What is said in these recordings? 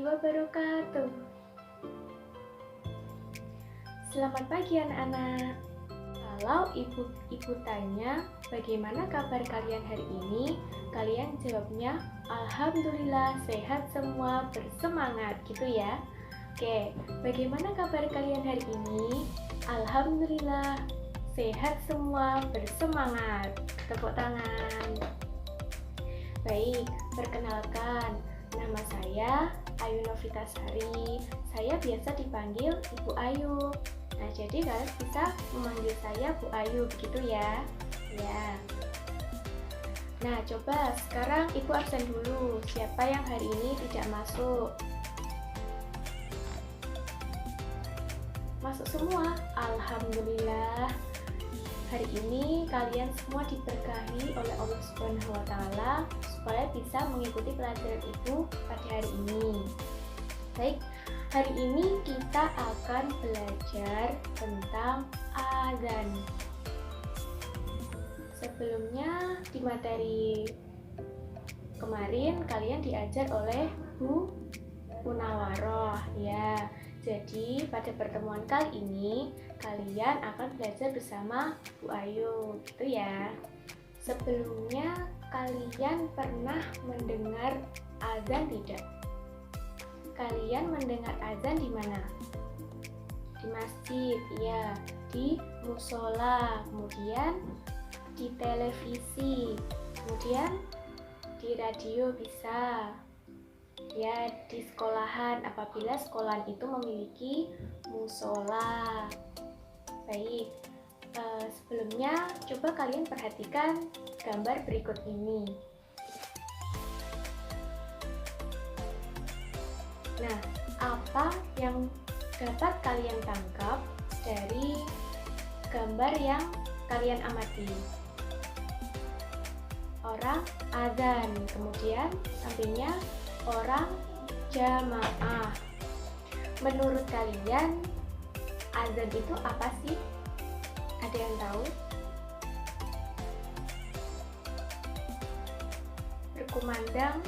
warahmatullahi wabarakatuh. Selamat pagi anak-anak. Kalau ibu tanya bagaimana kabar kalian hari ini, kalian jawabnya alhamdulillah sehat semua, bersemangat gitu ya. Oke, bagaimana kabar kalian hari ini? Alhamdulillah sehat semua, bersemangat. Tepuk tangan. Baik, perkenalkan, nama saya Ayu Novitasari. Saya biasa dipanggil Ibu Ayu. Nah, jadi kalian bisa memanggil saya Bu Ayu, begitu ya? Ya. Nah, coba sekarang Ibu absen dulu. Siapa yang hari ini tidak masuk? Masuk semua? Alhamdulillah. Hari ini kalian semua diberkahi oleh Allah Subhanahu wa Ta'ala supaya bisa mengikuti pelajaran Ibu pada hari ini. Baik, hari ini kita akan belajar tentang azan. Sebelumnya di materi kemarin kalian diajar oleh Bu Munawaroh ya. Jadi pada pertemuan kali ini kalian akan belajar bersama Bu Ayu, gitu ya. Sebelumnya kalian pernah mendengar azan tidak? Kalian mendengar azan di mana? Di masjid, ya. Di musola, kemudian di televisi, kemudian di radio bisa. Ya, di sekolahan apabila sekolahan itu memiliki musola. Baik, sebelumnya coba kalian perhatikan gambar berikut ini. Nah, apa yang dapat kalian tangkap dari gambar yang kalian amati? Orang azan, kemudian sampingnya orang jamaah. Menurut kalian azan itu apa sih? Ada yang tahu? Berkumandang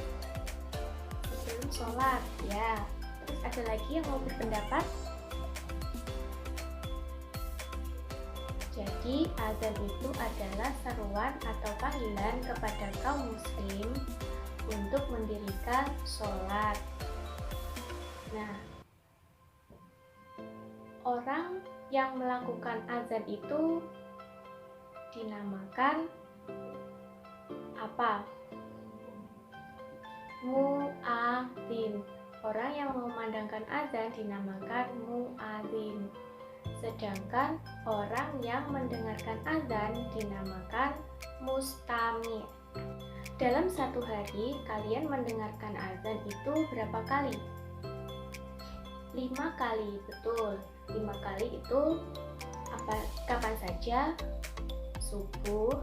sebelum sholat ya. Terus ada lagi yang mau berpendapat? Jadi azan itu adalah seruan atau panggilan kepada kaum muslim untuk mendirikan sholat. Nah, orang yang melakukan azan itu dinamakan apa? Muadzin. Orang yang mengumandangkan azan dinamakan muadzin. Sedangkan orang yang mendengarkan azan dinamakan mustami'. Dalam satu hari, kalian mendengarkan azan itu berapa kali? 5 kali, betul. 5 kali itu kapan saja? Subuh,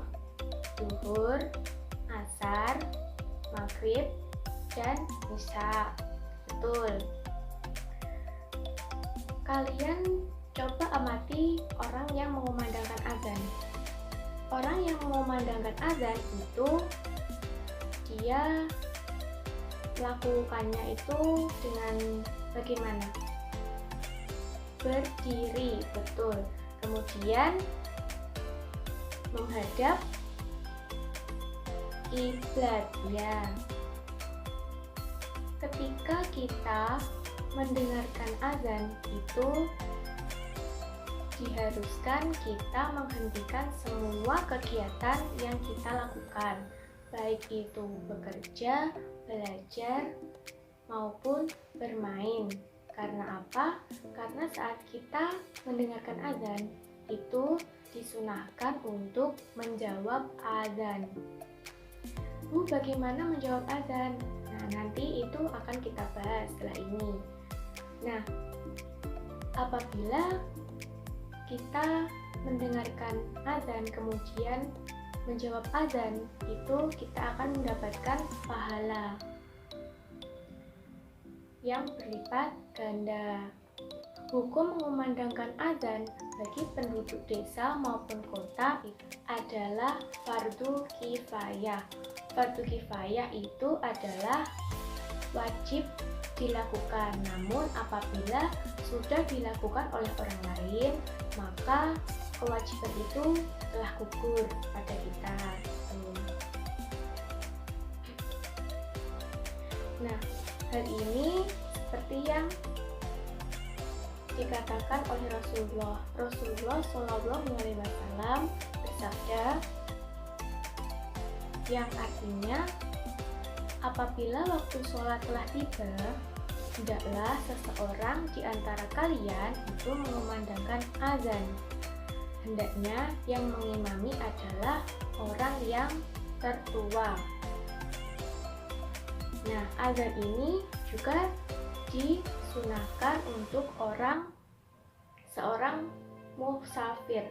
zuhur, asar, maghrib, dan isya. Betul. Kalian coba amati orang yang mengumandangkan azan. Orang yang mengumandangkan azan itu dia melakukannya itu dengan bagaimana? Berdiri, betul. Kemudian menghadap kiblat ya. Ketika kita mendengarkan azan itu diharuskan kita menghentikan semua kegiatan yang kita lakukan, baik itu bekerja, belajar, maupun bermain. Karena apa? Karena saat kita mendengarkan azan, itu disunahkan untuk menjawab azan. Bu, bagaimana menjawab azan? Nah, nanti itu akan kita bahas setelah ini. Nah, apabila kita mendengarkan azan kemudian menjawab azan, itu kita akan mendapatkan pahala yang berlipat ganda. Hukum mengumandangkan azan bagi penduduk desa maupun kota adalah fardu kifayah. Fardu kifayah itu adalah wajib dilakukan. Namun apabila sudah dilakukan oleh orang lain, maka kewajiban itu telah gugur pada kita. Nah, hal ini seperti yang dikatakan oleh Rasulullah Shallallahu Alaihi Wasallam bersabda, yang artinya apabila waktu sholat telah tiba, hendaklah seseorang di antara kalian itu mengumandangkan azan. Hendaknya yang mengimami adalah orang yang tertua. Nah, azan ini juga disunahkan untuk seorang musafir.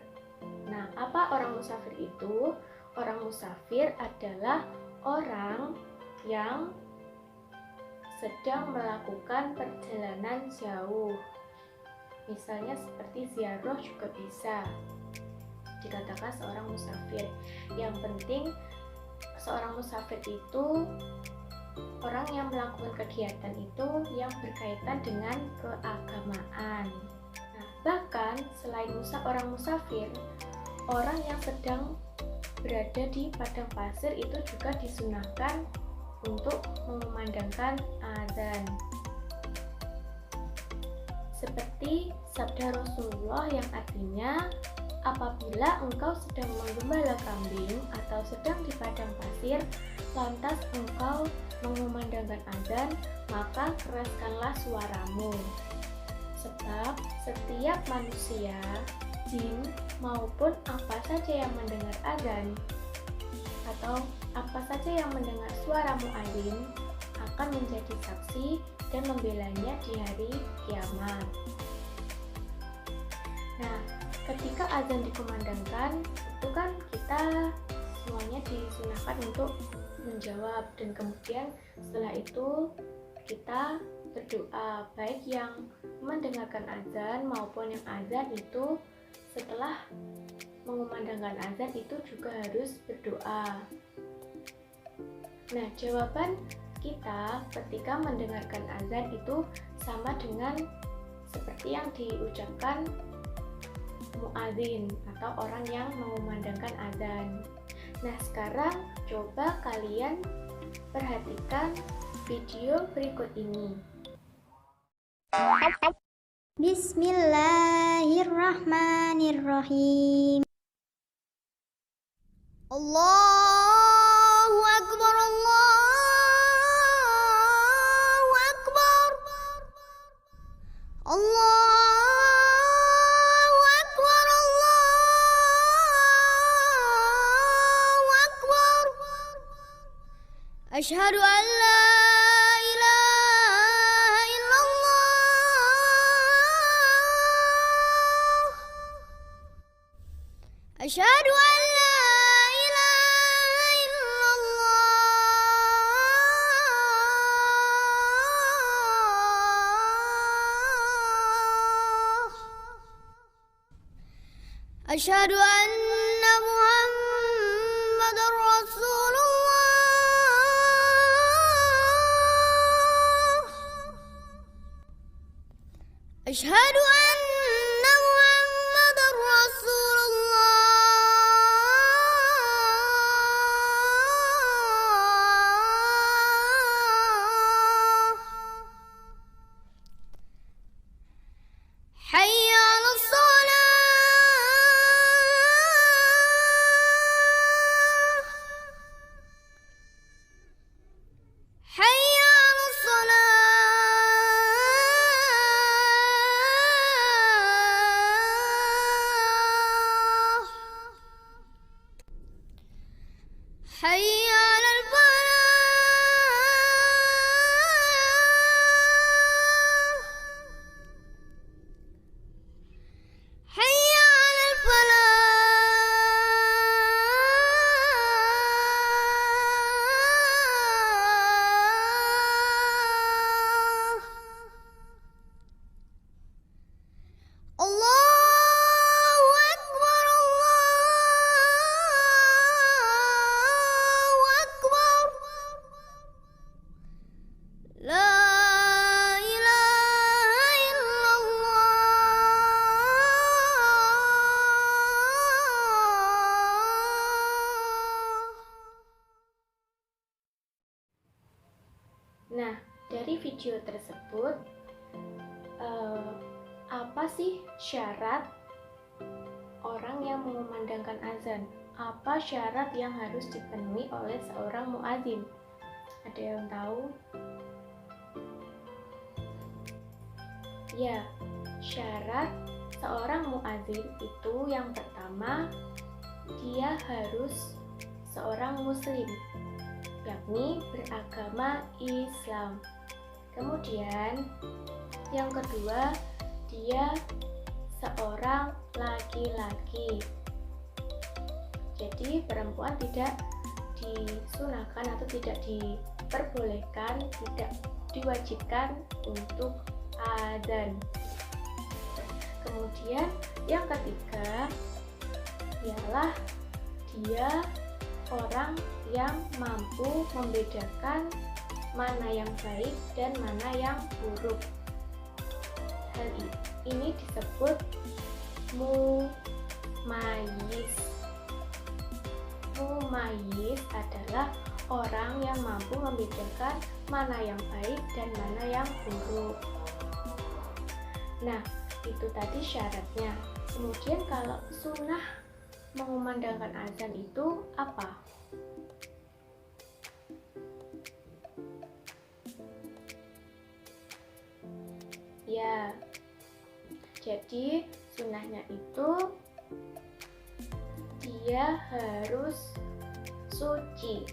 Nah, apa orang musafir itu? Orang musafir adalah orang yang sedang melakukan perjalanan jauh. Misalnya seperti ziarah juga bisa dikatakan seorang musafir. Yang penting seorang musafir itu orang yang melakukan kegiatan itu yang berkaitan dengan keagamaan. Nah, bahkan selain orang musafir, orang yang sedang berada di padang pasir itu juga disunahkan untuk mengumandangkan azan. Seperti sabda Rasulullah yang artinya, apabila engkau sedang menggembala kambing atau sedang di padang pasir, lantas engkau mengumandangkan azan, maka keraskanlah suaramu. Sebab setiap manusia, jin maupun apa saja yang mendengar azan atau apa saja yang mendengar suara muadzin akan menjadi saksi dan membelanya di hari kiamat. Nah, ketika azan dikumandangkan, itu kan kita semuanya disunahkan untuk menjawab, dan kemudian setelah itu kita berdoa, baik yang mendengarkan azan maupun yang azan itu setelah mengumandangkan azan itu juga harus berdoa. Nah, jawaban kita ketika mendengarkan azan itu sama dengan seperti yang diucapkan muadzin atau orang yang mengumandangkan azan. Nah, sekarang coba kalian perhatikan video berikut ini. Bismillahirrahmanirrahim. Allahu Akbar, Allahu Akbar, Allahu Akbar, Allahu Akbar. Asyhadu an la ilaha illallah. Asyhadu an la ilaha illallah. Asyhadu anna Muhammadar Rasulullah. Asyhadu anna Muhammadar Rasulullah. Hayya 'alas shalah. Hayya 'alas shalah. video tersebut, apa sih syarat orang yang mengumandangkan azan? Apa syarat yang harus dipenuhi oleh seorang muadzin? Ada yang tahu? Ya, syarat seorang muadzin itu yang pertama, dia harus seorang muslim, yakni beragama Islam. Kemudian yang kedua, dia seorang laki-laki. Jadi perempuan tidak disunahkan atau tidak diperbolehkan, tidak diwajibkan untuk adzan. Kemudian yang ketiga ialah dia orang yang mampu membedakan mana yang baik dan mana yang buruk. Hal ini disebut mumayyiz. Mumayyiz adalah orang yang mampu membedakan mana yang baik dan mana yang buruk. Nah, itu tadi syaratnya. Kemudian kalau sunnah mengumandangkan azan itu apa? Ya, jadi sunnahnya itu dia harus suci,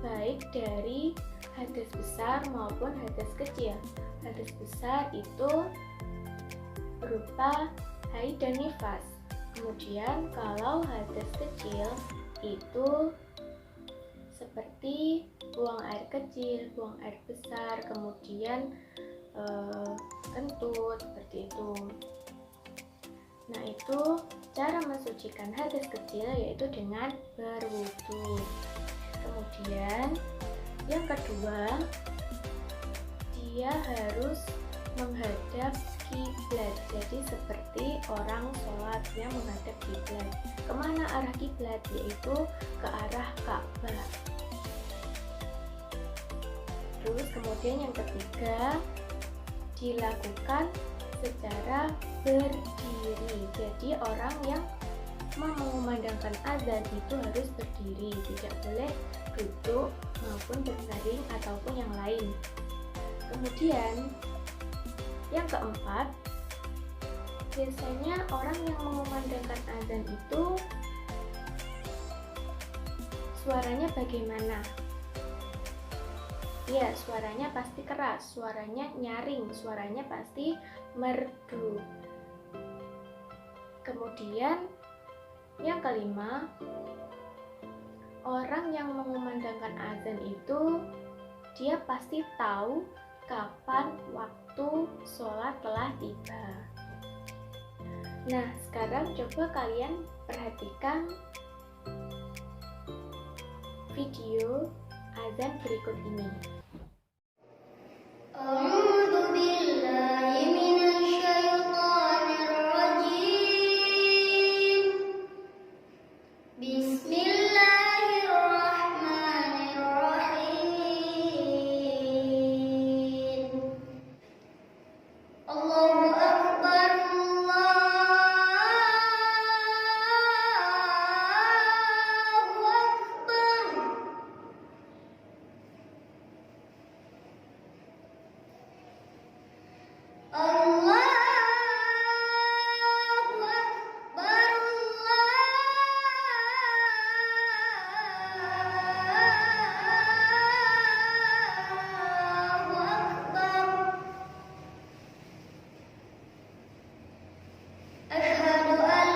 baik dari hadas besar maupun hadas kecil. Hadas besar itu berupa haid dan nifas. Kemudian kalau hadas kecil itu seperti buang air kecil, buang air besar, kemudian kentut, seperti itu. Nah, itu cara mensucikan hadas kecil yaitu dengan berwudu. Kemudian yang kedua, dia harus menghadap kiblat. Jadi seperti orang sholat yang menghadap kiblat. Kemana arah kiblat? Yaitu ke arah Ka'bah. Terus kemudian yang ketiga, dilakukan secara berdiri. Jadi orang yang mau mengumandangkan azan itu harus berdiri, tidak boleh duduk maupun berbaring ataupun yang lain. Kemudian yang keempat, biasanya orang yang mengumandangkan azan itu suaranya bagaimana? Ya, suaranya pasti keras, suaranya nyaring, suaranya pasti merdu. Kemudian yang kelima, orang yang mengumandangkan azan itu dia pasti tahu kapan waktu sholat telah tiba. Nah, sekarang coba kalian perhatikan video azan berikut ini. أعوذ بالله من الشيطان الرجيم بسم الله الرحمن الرحيم الله أكبر الله أكبر أشهد أن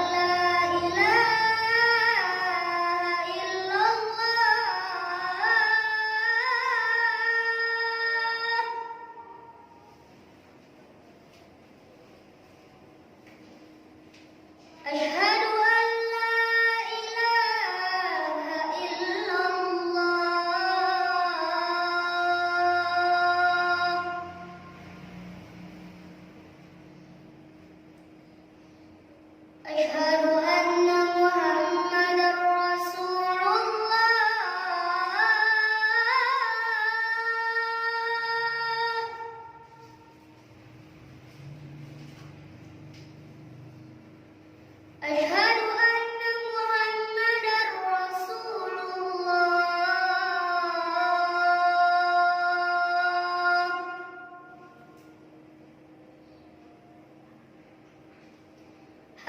لا إله إلا الله أشهد أن محمدا رسول الله Asyhadu anna Muhammadar Rasulullah.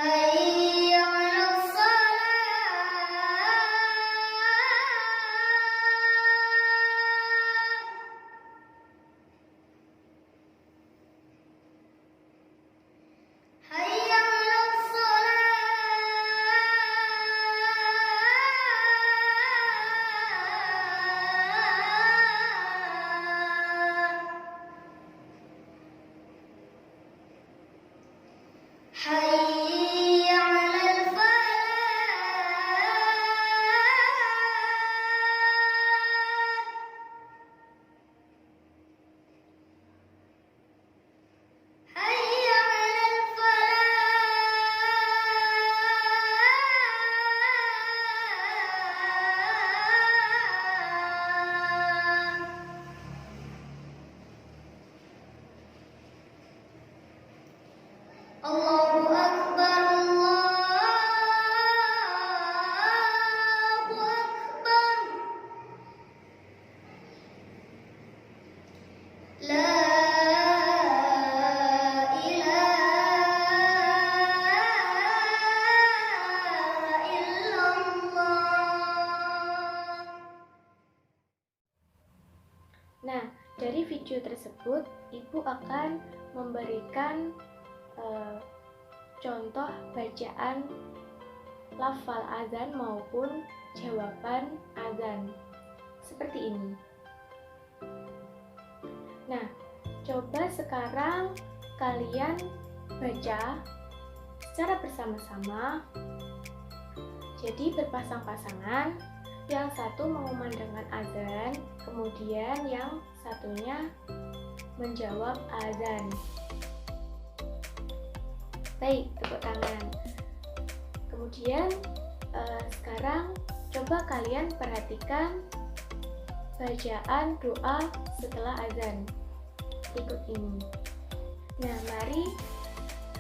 Hayya 'alas salat. Hayya 'alas salat. Hayya 'alal falah. Hayya 'alal falah. Allahu Akbar, Allahu Akbar. La ilaha illallah. Nah, dari video tersebut, Ibu akan memberikan contoh bacaan lafal azan maupun jawaban azan seperti ini. Nah, coba sekarang kalian baca secara bersama-sama. Jadi berpasang-pasangan, yang satu mengumandangkan azan, kemudian yang satunya menjawab azan. Baik, tepuk tangan. Kemudian sekarang coba kalian perhatikan bacaan doa setelah azan. Ikut ini. Nah, mari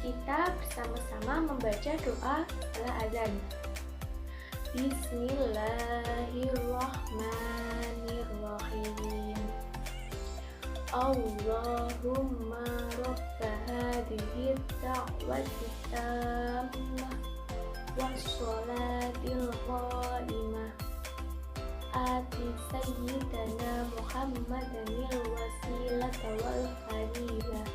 kita bersama-sama membaca doa setelah azan. Bismillahirrahmanirrahim. Allahumma rabba hadhihi da'wati tammah wassolatil qa'imah ati sayyidana Muhammadanil wasilata wal fadilah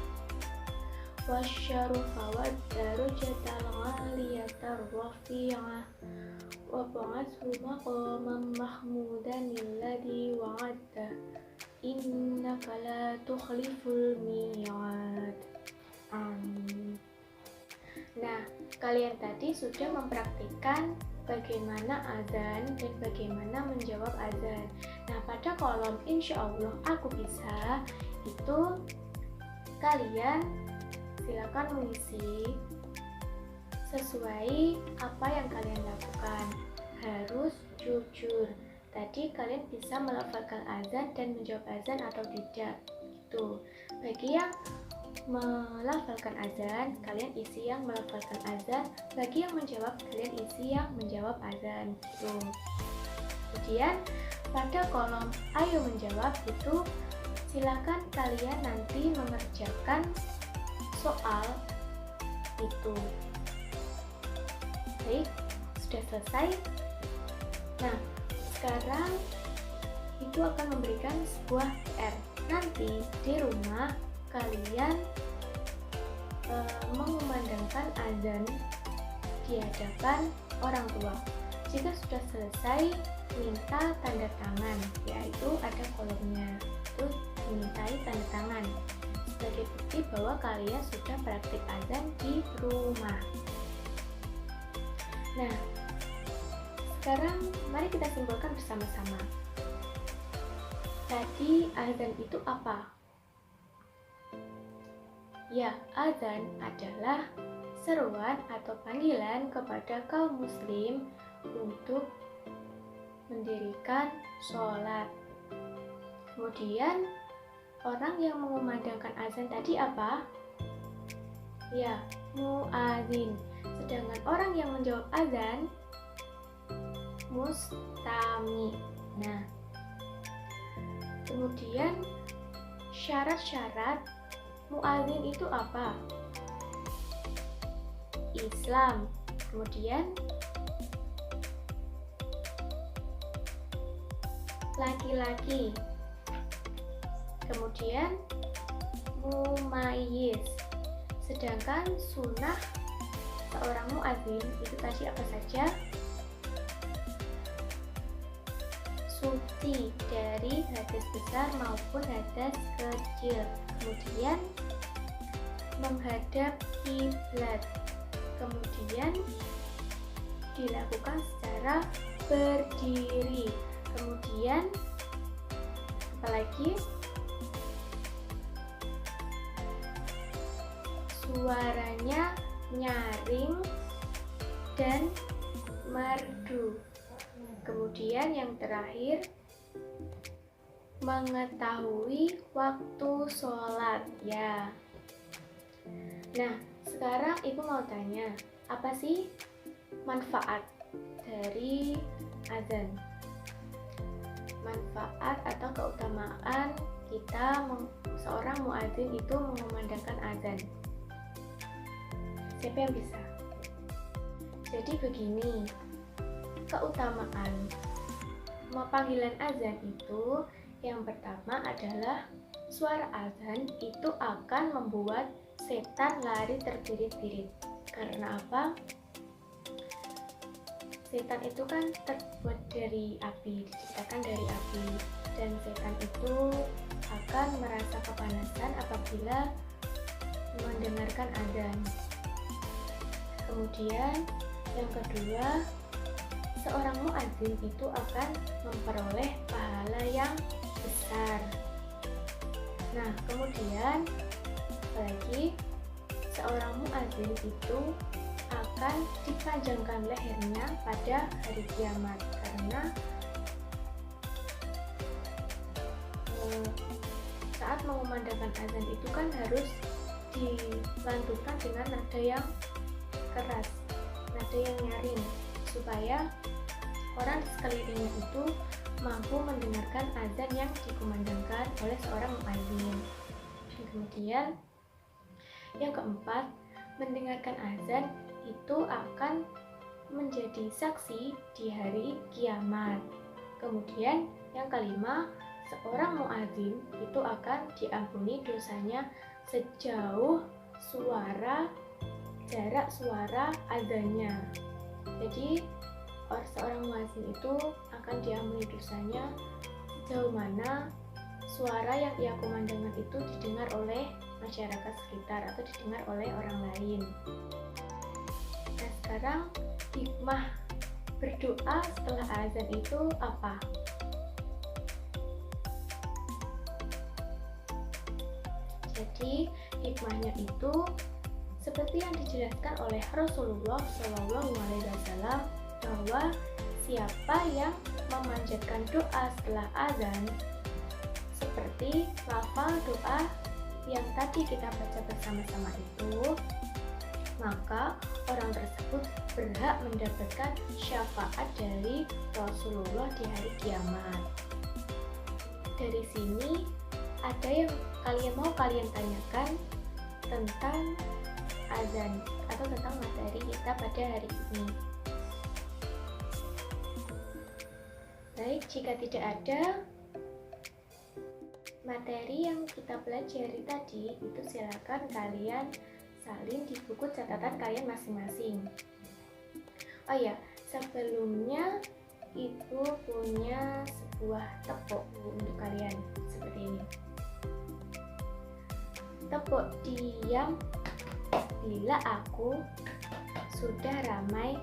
wasyarafa wad darajatal 'aliyatar rafi'ah wa ba'athu maqaman mahmudan alladhi wa'adta innaka la tukhliful mi'ad. Amin. Nah, kalian tadi sudah mempraktikkan bagaimana azan dan bagaimana menjawab azan. Nah, pada kolom insya Allah aku bisa itu kalian silakan mengisi sesuai apa yang kalian lakukan. Harus jujur. Tadi kalian bisa melafalkan azan dan menjawab azan atau tidak. Itu. Bagi yang melafalkan azan, kalian isi yang melafalkan azan. Bagi yang menjawab, kalian isi yang menjawab azan. Gitu. Kemudian pada kolom ayo menjawab itu silakan kalian nanti mengerjakan soal itu. Baik, sudah selesai. Nah, sekarang itu akan memberikan sebuah PR. Nanti di rumah kalian mengumandangkan azan di hadapan orang tua. Jika sudah selesai, minta tanda tangan, yaitu ada kolomnya. Itu dimintai tanda tangan sebagai bukti bahwa kalian sudah praktik azan di rumah. Nah, sekarang mari kita simpulkan bersama-sama. Tadi azan itu apa? Ya, azan adalah seruan atau panggilan kepada kaum muslim untuk mendirikan sholat. Kemudian orang yang mengumandangkan azan tadi apa? Ya, muadzin. Sedangkan orang yang menjawab azan mustami. Nah, kemudian syarat-syarat muadzin itu apa? Islam. Kemudian laki-laki. Kemudian mumayyiz. Sedangkan sunnah seorang muadzin itu tadi apa saja? Suci dari hadas besar maupun hadas kecil. Kemudian menghadap kiblat. Kemudian dilakukan secara berdiri. Kemudian apalagi? Suaranya nyaring dan merdu. Kemudian yang terakhir, mengetahui waktu sholat ya. Nah, sekarang ibu mau tanya, apa sih manfaat dari azan? Manfaat atau keutamaan kita seorang muadzin itu mengumandangkan azan. Siapa yang bisa? Jadi begini, keutamaan panggilan azan itu yang pertama adalah suara azan itu akan membuat setan lari terbirit-birit. Karena apa? Setan itu kan terbuat dari api, diciptakan dari api, dan setan itu akan merasa kepanasan apabila mendengarkan azan. Kemudian yang kedua, seorang muadzin itu akan memperoleh pahala yang besar. Nah, kemudian apalagi seorang muadzin itu akan dipanjangkan lehernya pada hari kiamat, karena saat mengumandangkan azan itu kan harus dilantunkan dengan nada yang keras, nada yang nyaring, supaya orang di sekelilingnya itu mampu mendengarkan azan yang dikumandangkan oleh seorang muadzin. Kemudian yang keempat, mendengarkan azan itu akan menjadi saksi di hari kiamat. Kemudian yang kelima, seorang muadzin itu akan diampuni dosanya sejauh jarak suara azannya. Jadi seorang muadzin itu akan diampuni dosanya sejauh mana suara yang ia kumandangkan itu didengar oleh masyarakat sekitar atau didengar oleh orang lain. Nah, sekarang hikmah berdoa setelah azan itu apa? Jadi hikmahnya itu seperti yang dijelaskan oleh Rasulullah SAW, bahwa siapa yang memanjatkan doa setelah azan seperti lafal doa yang tadi kita baca bersama-sama itu, maka orang tersebut berhak mendapatkan syafaat dari Rasulullah di hari kiamat. Dari sini ada yang kalian tanyakan tentang azan atau tentang materi kita pada hari ini. Baik, jika tidak ada materi yang kita pelajari tadi, itu silakan kalian salin di buku catatan kalian masing-masing. Oh ya, sebelumnya ibu punya sebuah tepuk untuk kalian seperti ini. Tepuk diam bila aku sudah ramai,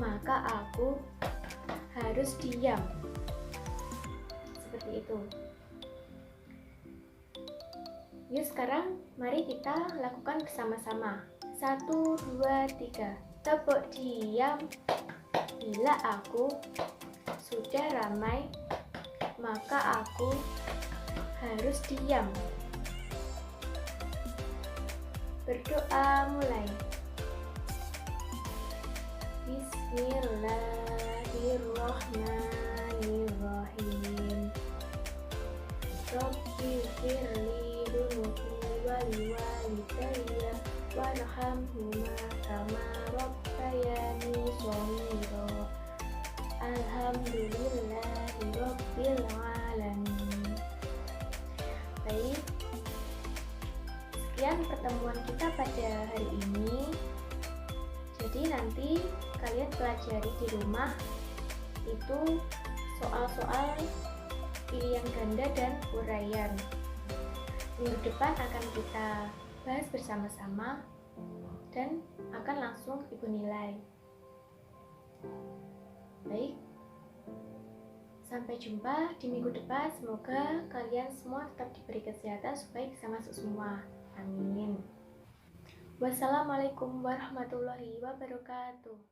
maka aku harus diam. Seperti itu. Yuk sekarang mari kita lakukan bersama-sama. 1, 2, 3. Tepuk diam bila aku sudah ramai, maka aku harus diam. Berdoa mulai. Bismillahirrahmanirrahim. Rabbighfirli dunubi wa liwalidayya warhamhuma kama rabbayani shaghira. Alhamdulillahi rabbil alamin. Baik, sekian pertemuan kita pada hari ini. Jadi nanti kalian pelajari di rumah itu soal-soal pilihan ganda dan uraian. Minggu depan akan kita bahas bersama-sama dan akan langsung ibu nilai. Baik, sampai jumpa di minggu depan. Semoga kalian semua tetap diberi kesehatan supaya bisa masuk semua. Amin. Wassalamualaikum warahmatullahi wabarakatuh.